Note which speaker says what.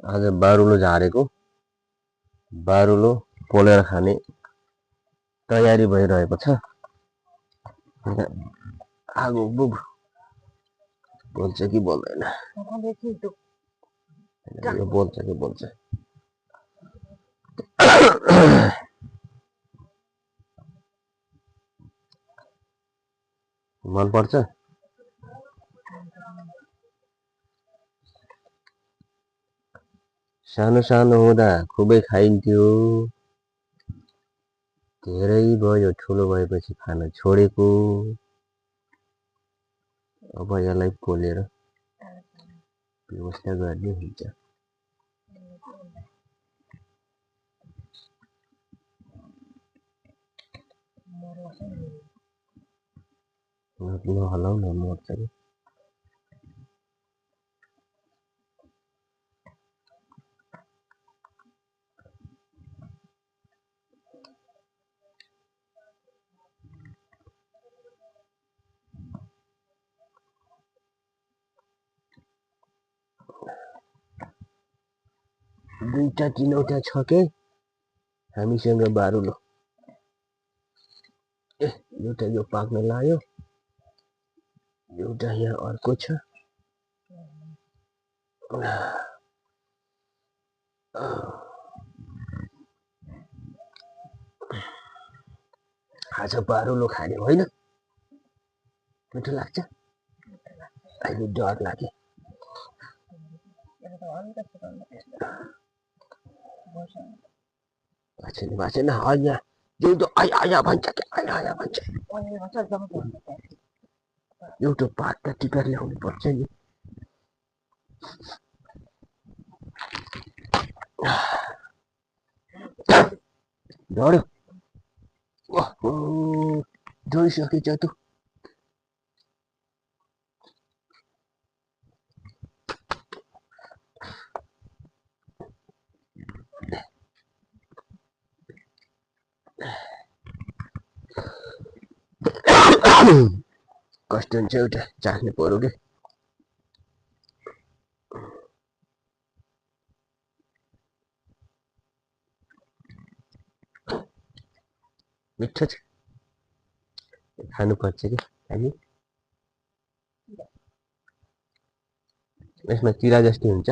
Speaker 1: आज बारुलो झारेको बारुलो पोलेर खाने तयारी भइरहेको छ। आगो बुब बोल्छ कि बोल्दैन? यो बोल्छ कि बोल्छ? मन पर्छ? सानो सानो हुँदा खुबै खाइन्थ्यो, धेरै भयो ठुलो भएपछि खान छोडेको। अब यसलाई पोलेर व्यवस्था गर्ने हुन्छ। नहलाउ न, मर्छ कि। दुईटा तीनवटा छ के हामीसँग बारुलो। एउटा यो पाक्न लाग्यो, एउटा यहाँ अर्को छ। आज बारुलो खाने होइन? मिठो लाग्छ? अहिले डर लाग्यो। भाषण आया यो त आया भन्छ के आया भन्छ। एउटा पातका टिपेर ल्याउनु पर्छ नि। झड्यो, झडिसकेछ त। कस्तो हुन्छ एउटा चाख्नु पर्यो के। मिठो छ, खानुपर्छ कि हामी। यसमा किरा जस्तो हुन्छ।